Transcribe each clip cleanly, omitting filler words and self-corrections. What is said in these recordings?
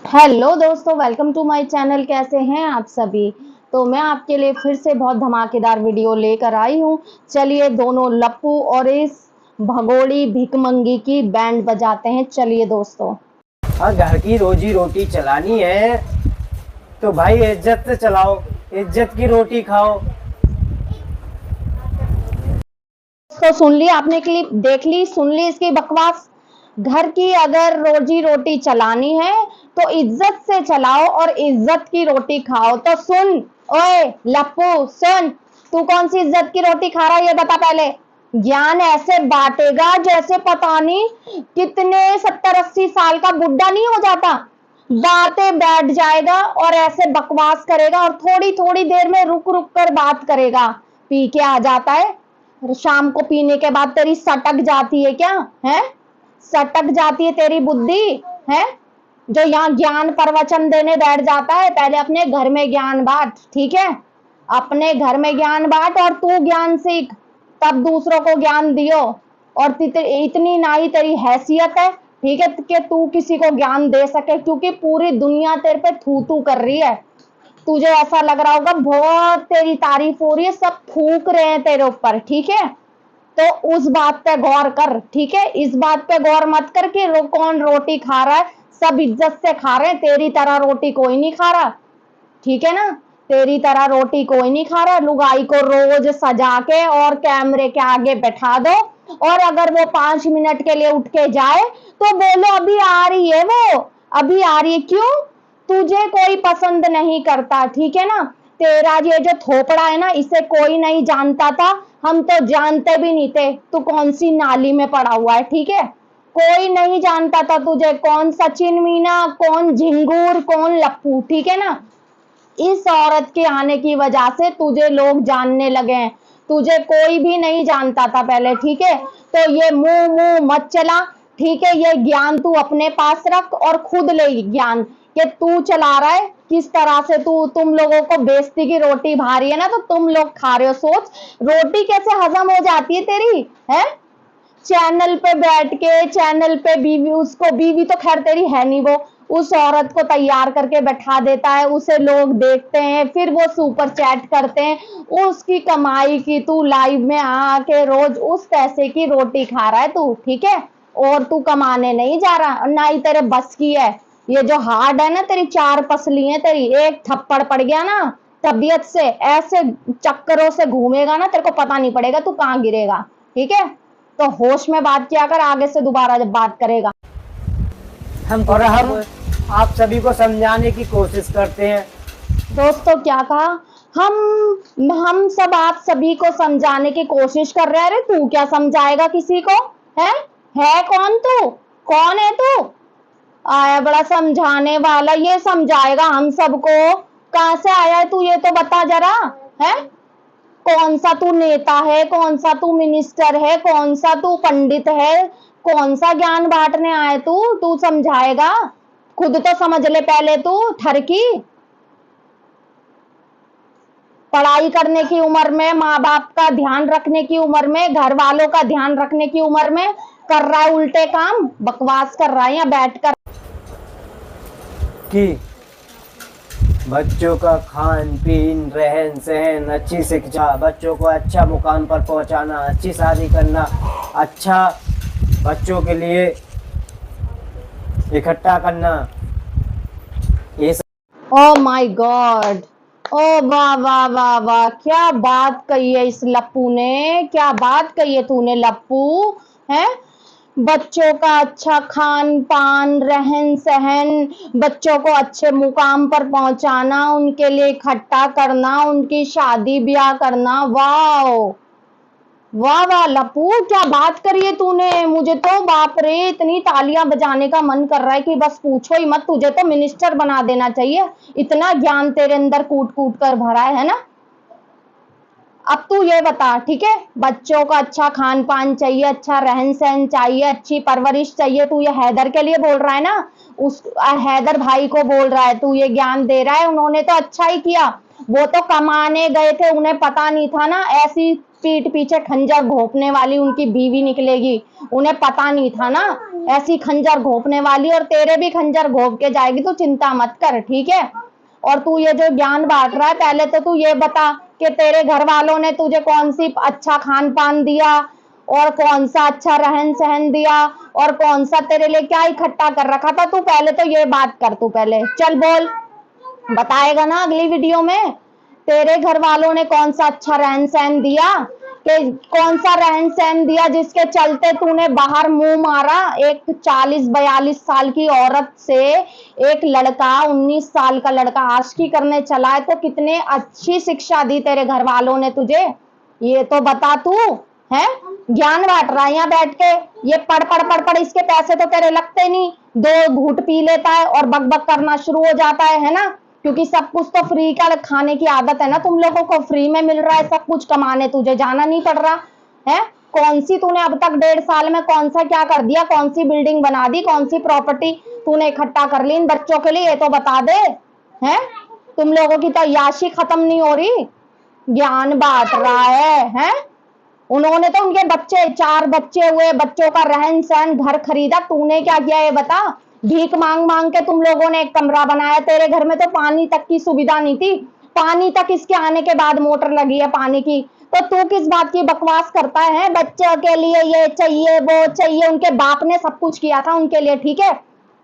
Hello दोस्तों, welcome to my channel. कैसे हैं आप सभी। तो मैं आपके लिए फिर से बहुत धमाकेदार वीडियो लेकर आई हूँ। चलिए दोनों लप्पू और इस भगोड़ी भिकमंगी की बैंड बजाते हैं। चलिए दोस्तों। और घर की रोजी रोटी चलानी है तो भाई इज्जत से चलाओ, इज्जत की रोटी खाओ। तो सुन ली आपने, क्लिप देख ली, सुन ली इसकी बकवास। घर की अगर रोजी रोटी चलानी है तो इज्जत से चलाओ और इज्जत की रोटी खाओ। तो सुन, ओए लप्पू सुन, तू कौन सी इज्जत की रोटी खा रहा है ये बता पहले। ज्ञान ऐसे बांटेगा जैसे पता नहीं कितने 70-80 साल का बुढ़ा नहीं हो जाता। बातें बैठ जाएगा और ऐसे बकवास करेगा और थोड़ी थोड़ी देर में रुक रुक कर बात करेगा। पी के आ जाता है, शाम को पीने के बाद तेरी सटक जाती है क्या है? सटक जाती है तेरी बुद्धि है जो यहाँ ज्ञान प्रवचन देने बैठ जाता है। पहले अपने घर में ज्ञान बांट, ठीक है? अपने घर में ज्ञान बांट और तू ज्ञान सीख, तब दूसरों को ज्ञान दियो। और इतनी ना ही तेरी हैसियत है, ठीक है, कि तू किसी को ज्ञान दे सके, क्योंकि पूरी दुनिया तेरे पे थू थू कर रही है। तुझे ऐसा लग रहा होगा बहुत तेरी तारीफ हो रही है, सब फूक रहे हैं तेरे ऊपर, ठीक है? तो उस बात पे गौर कर, ठीक है? इस बात पे गौर मत कर कि कौन रोटी खा रहा है। सब इज्जत से खा रहे हैं, तेरी तरह रोटी कोई नहीं खा रहा, ठीक है ना? तेरी तरह रोटी कोई नहीं खा रहा। लुगाई को रोज सजा के और कैमरे के आगे बैठा दो, और अगर वो 5 मिनट के लिए उठ के जाए तो बोलो अभी आ रही है, वो अभी आ रही है। क्यों? तुझे कोई पसंद नहीं करता, ठीक है ना? तेरा ये जो थोपड़ा है ना, इसे कोई नहीं जानता था, हम तो जानते भी नहीं थे तू कौन सी नाली में पड़ा हुआ है, ठीक है? कोई नहीं जानता था तुझे, कौन सचिन मीना, कौन झिंगूर, कौन लप्पू, ठीक है ना? इस औरत के आने की वजह से तुझे लोग जानने लगे हैं। तुझे कोई भी नहीं जानता था पहले, ठीक है? तो ये मुंह मुंह मत चला, ठीक है? ये ज्ञान तू अपने पास रख और खुद ले ज्ञान कि तू चला रहा है किस तरह से। तुम लोगों को बेइज्जती की रोटी भा रही है ना, तो तुम लोग खा रहे हो। सोच, रोटी कैसे हजम हो जाती है तेरी, है? चैनल पे बैठ के, चैनल पे बीवी, उसको बीवी तो खैर तेरी है नहीं, वो उस औरत को तैयार करके बैठा देता है, उसे लोग देखते हैं, फिर वो सुपर चैट करते हैं उसकी कमाई की। तू लाइव में आके रोज उस पैसे की रोटी खा रहा है तू, ठीक है? और तू कमाने नहीं जा रहा, ना ही तेरे बस की है। ये जो हार्ड है ना, तेरी 4 पसली है, तेरी एक थप्पड़ पड़ गया ना तबीयत से, ऐसे चक्करों से घूमेगा ना, तेरे को पता नहीं पड़ेगा तू कहाँ गिरेगा, ठीक है? तो होश में बात किया कर आगे से दोबारा जब बात करेगा। हम आप सभी को समझाने की कोशिश करते हैं। दोस्तों क्या कहा? हम सब आप सभी को समझाने की कोशिश कर रहे हैं। अरे तू क्या समझाएगा किसी को? है है कौन तू? कौन है तू? आया बड़ा समझाने वाला, ये समझाएगा हम सबको? कहां से आया है तू, ये तो बता जरा। है कौन सा तू नेता है, कौन सा तू मिनिस्टर है, कौन सा तू पंडित है, कौन सा ज्ञान बांटने आए तू समझाएगा? खुद तो समझ ले पहले तू ठरकी। पढ़ाई करने की उम्र में, माँ बाप का ध्यान रखने की उम्र में, घर वालों का ध्यान रखने की उम्र में कर रहा है उल्टे काम, बकवास कर रहा है यहाँ बैठकर। कि बच्चों का खान पीन, रहन सहन, अच्छी शिक्षा, बच्चों को अच्छा मुकाम पर पहुंचाना, अच्छी शादी करना, अच्छा बच्चों के लिए इकट्ठा करना, ये सब। ओ माय गॉड, ओ वाह वाह वाह वाह, क्या बात कही है इस लप्पू ने, क्या बात कही है तूने लप्पू। है बच्चों का अच्छा खान पान, रहन सहन, बच्चों को अच्छे मुकाम पर पहुंचाना, उनके लिए इकट्ठा करना, उनकी शादी ब्याह करना। वाह वाह वाह लप्पू, क्या बात करी है तूने। मुझे तो बाप रे इतनी तालियां बजाने का मन कर रहा है कि बस पूछो ही मत। तुझे तो मिनिस्टर बना देना चाहिए, इतना ज्ञान तेरे अंदर कूट कूट कर भरा है ना? अब तू ये बता, ठीक है? बच्चों का अच्छा खान पान चाहिए, अच्छा रहन सहन चाहिए, अच्छी परवरिश चाहिए। तू ये हैदर के लिए बोल रहा है ना, उस हैदर भाई को बोल रहा है, तू ये ज्ञान दे रहा है। उन्होंने तो अच्छा ही किया, वो तो कमाने गए थे, उन्हें पता नहीं था ना ऐसी पीठ पीछे खंजर घोंपने वाली उनकी बीवी निकलेगी, उन्हें पता नहीं था ना। ऐसी खंजर घोंपने वाली, और तेरे भी खंजर घोंप के जाएगी, तो चिंता मत कर, ठीक है। और तू ये जो ज्ञान बांट रहा है, पहले तो तू ये बता कि तेरे घर वालों ने तुझे कौन सी अच्छा खान पान दिया, और कौन सा अच्छा रहन सहन दिया, और कौन सा तेरे लिए क्या इकट्ठा कर रखा था। तू पहले तो ये बात कर, तू पहले चल बोल, बताएगा ना अगली वीडियो में तेरे घर वालों ने कौन सा अच्छा रहन सहन दिया, कि कौन सा रहन सहन दिया जिसके चलते तूने बाहर मुंह मारा। एक 40-42 साल की औरत से एक लड़का 19 साल का लड़का आशिकी करने चला है, तो कितने अच्छी शिक्षा दी तेरे घर वालों ने तुझे, ये तो बता तू। है ज्ञान बांट रहा है यहाँ बैठ के, ये पढ़ पढ़ पढ़ पढ़, इसके पैसे तो तेरे लगते नहीं, 2 घूंट पी लेता है और बक बक करना शुरू हो जाता है ना, क्योंकि सब कुछ तो फ्री का खाने की आदत है ना, तुम लोगों को फ्री में मिल रहा है सब कुछ, कमाने तुझे जाना नहीं पड़ रहा है। कौन सी तूने अब तक 1.5 साल में कौन सा क्या कर दिया, कौन सी बिल्डिंग बना दी, कौन सी प्रॉपर्टी तूने इकट्ठा कर ली इन बच्चों के लिए, ये तो बता दे। है तुम लोगों की तो याशी खत्म नहीं हो रही, ज्ञान बांट रहा है। उन्होंने तो उनके बच्चे 4 बच्चे हुए, बच्चों का रहन सहन घर खरीदा, तूने क्या किया ये बता। भीख मांग मांग के तुम लोगों ने एक कमरा बनाया, तेरे घर में तो पानी तक की सुविधा नहीं थी, पानी तक इसके आने के बाद मोटर लगी है पानी की, तो तू किस बात की बकवास करता है। बच्चों के लिए ये चाहिए वो चाहिए, उनके बाप ने सब कुछ किया था उनके लिए, ठीक है,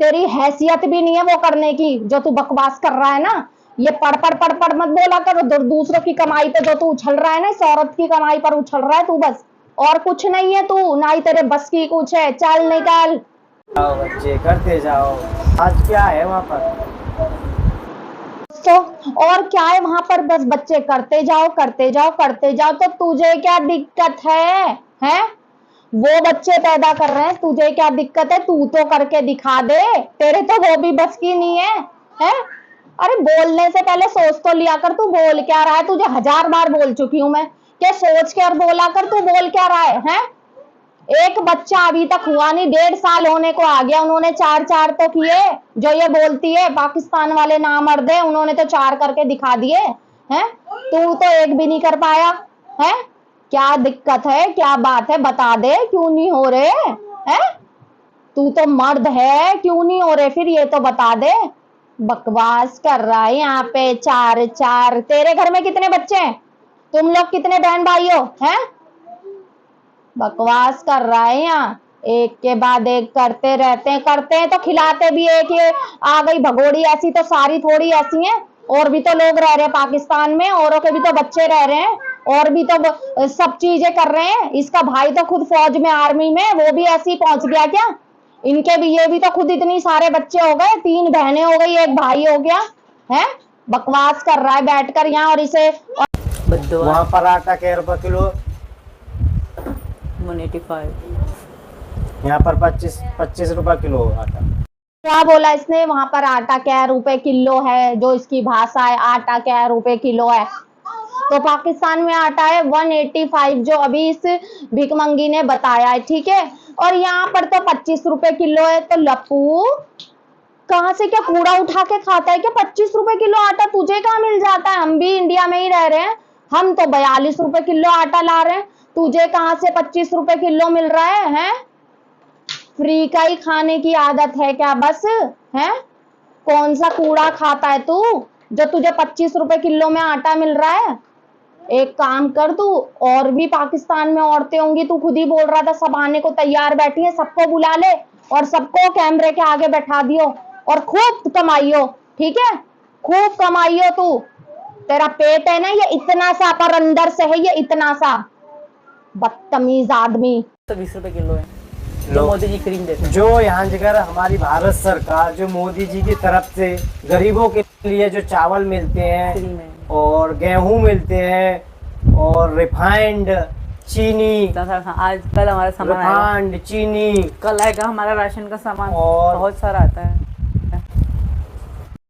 तेरी हैसियत भी नहीं है वो करने की जो तू बकवास कर रहा है ना। ये पढ़ पढ़ पढ़ पढ़ मत बोला कर, दूसरों की कमाई पे जो तू उछल रहा है ना, इस औरत की कमाई पर उछल रहा है तू बस, और कुछ नहीं है तू, ना ही तेरे बस की कुछ है, चल निकल। जाओ बच्चे, करते जाओ। आज क्या है वहाँ पर? तो और क्या है वहां पर, बस बच्चे करते जाओ करते जाओ करते जाओ, तो तुझे क्या दिक्कत है? वो बच्चे पैदा कर रहे हैं, तुझे क्या दिक्कत है, तू तो करके दिखा दे, तेरे तो वो भी बस की नहीं है? अरे बोलने से पहले सोच तो लिया कर, तू बोल क्या रहा है, तुझे 1000 बार बोल चुकी हूं मैं कि सोच के और बोला कर, तू बोल क्या रहा है? एक बच्चा अभी तक हुआ नहीं, 1.5 साल होने को आ गया, उन्होंने 4 तो किए, जो ये बोलती है पाकिस्तान वाले नामर्द है, उन्होंने तो 4 करके दिखा दिए हैं, तू तो एक भी नहीं कर पाया है। क्या दिक्कत है, क्या बात है, बता दे, क्यों नहीं हो रहे हैं? तू तो मर्द है, क्यों नहीं हो रहे फिर, ये तो बता दे। बकवास कर रहा है यहाँ पे, 4। तेरे घर में कितने बच्चे हैं, तुम लोग कितने बहन भाई हो? हैं बकवास कर रहा है यहाँ, एक के बाद एक करते रहते हैं, करते हैं तो खिलाते भी एक, ये आ गई भगोड़ी ऐसी, तो सारी थोड़ी ऐसी हैं, और भी तो लोग रह रहे हैं पाकिस्तान में, औरों के भी तो बच्चे रह रहे हैं, और भी तो सब चीजें कर रहे हैं। इसका भाई तो खुद फौज में, आर्मी में, वो भी ऐसी पहुंच गया क्या? इनके भी, ये भी तो खुद इतनी सारे बच्चे हो गए, 3 बहनें हो गई, 1 भाई हो गया है। बकवास कर रहा है बैठकर यहाँ, और इसे वहाँ पर आटा क्या रुपए किलो? 185। यहाँ पर 25 रुपए किलो आटा। क्या बोला इसने, वहां पर आटा क्या रुपए किलो है, जो इसकी भाषा है, आटा क्या रुपए किलो है, तो पाकिस्तान में आटा है 185, जो अभी इस भिकमंगी ने बताया है, ठीक है। और यहाँ पर तो 25 रुपए किलो है, तो लप्पू कहाँ से क्या कूड़ा उठा के खाता है क्या? 25 रुपए किलो आटा तुझे कहाँ मिल जाता है, हम भी इंडिया में ही रह रहे हैं, हम तो 42 रुपए किलो आटा ला रहे हैं, तुझे कहाँ से 25 रुपए किलो मिल रहा है? फ्री का ही खाने की आदत है क्या बस? है कौन सा कूड़ा खाता है तू जो तुझे 25 रुपए किलो में आटा मिल रहा है? एक काम कर तू, और भी पाकिस्तान में औरतें होंगी, तू खुद ही बोल रहा था सब आने को तैयार बैठी है, सबको बुला ले और सबको कैमरे के आगे बैठा दियो, और खूब कमाइयो, ठीक है, खूब कमाइयो तू। तेरा पेट है ना ये इतना सा, पर अंदर से है ये इतना सा, बदतमीज आदमी। 20 रुपए किलो है जो मोदी जी फ्री में देते हैं। जो यहाँ जगह हमारी भारत सरकार जो मोदी जी की तरफ से गरीबों के लिए जो चावल मिलते फ्री हैं में और गेहूं मिलते हैं और रिफाइंड चीनी, आज कल हमारा सामान आएगा, रिफाइंड चीनी, कल आएगा हमारा राशन का सामान, और बहुत सारा आता है।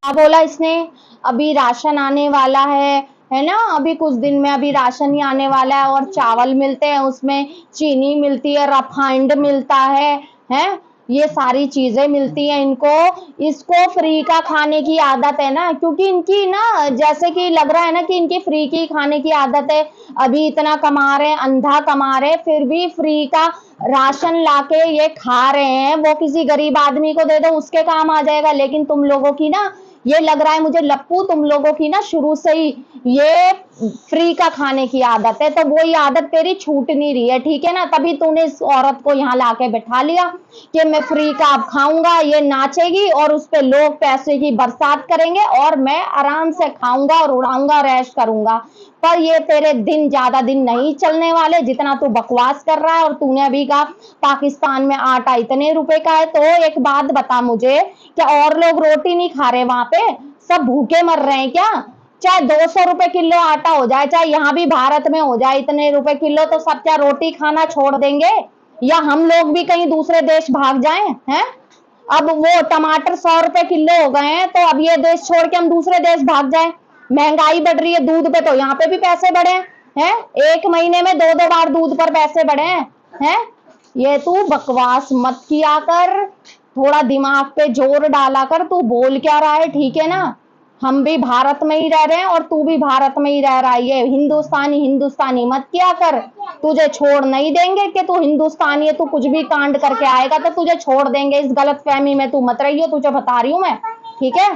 क्या बोला इसने, अभी राशन आने वाला है ना, अभी कुछ दिन में अभी राशन ही आने वाला है, और चावल मिलते हैं, उसमें चीनी मिलती है, रिफाइंड मिलता है, ये सारी चीजें मिलती हैं इनको। इसको फ्री का खाने की आदत है ना, क्योंकि इनकी ना, जैसे कि लग रहा है ना कि इनकी फ्री की खाने की आदत है। अभी इतना कमा रहे हैं, अंधा कमा रहे हैं, फिर भी फ्री का राशन लाके ये खा रहे हैं। वो किसी गरीब आदमी को दे दो, उसके काम आ जाएगा। लेकिन तुम लोगों की ना, ये लग रहा है मुझे लप्पू, तुम लोगों की ना शुरू से ही ये फ्री का खाने की आदत है, तो वो ये आदत तेरी छूट नहीं रही है, ठीक है ना। तभी तूने इस औरत को यहाँ लाके बैठा लिया कि मैं फ्री का अब खाऊंगा, ये नाचेगी और उस पे लोग पैसे की बरसात करेंगे और मैं आराम से खाऊंगा और उड़ाऊंगा, रैश करूंगा। पर ये तेरे दिन ज्यादा दिन नहीं चलने वाले, जितना तू बकवास कर रहा है। और तूने अभी कहा पाकिस्तान में आटा इतने रुपए का है, तो एक बात बता मुझे, क्या और लोग रोटी नहीं खा रहे वहां पे? सब भूखे मर रहे हैं क्या? चाहे 200 रुपए किलो आटा हो जाए, चाहे यहाँ भी भारत में हो जाए इतने रुपए किलो, तो सब क्या रोटी खाना छोड़ देंगे? या हम लोग भी कहीं दूसरे देश भाग जाएं? हैं? अब वो टमाटर 100 रुपए किलो हो गए हैं, तो अब ये देश छोड़ के हम दूसरे देश भाग जाएं? महंगाई बढ़ रही है, दूध पे तो यहाँ पे भी पैसे बढ़े हैं। एक महीने में 2-2 बार दूध पर पैसे बढ़े हैं। ये तू बकवास मत किया कर, थोड़ा दिमाग पे जोर डाला कर। तू बोल क्या रहा है, ठीक है ना? हम भी भारत में ही रह रहे हैं और तू भी भारत में ही रह रहा है। ये हिंदुस्तानी हिंदुस्तानी मत किया कर, तुझे छोड़ नहीं देंगे कि तू हिंदुस्तानी है। तू कुछ भी कांड करके आएगा तो तुझे छोड़ देंगे, इस गलत फहमी में तू मत रहियो, तुझे बता रही हूं मैं, ठीक है।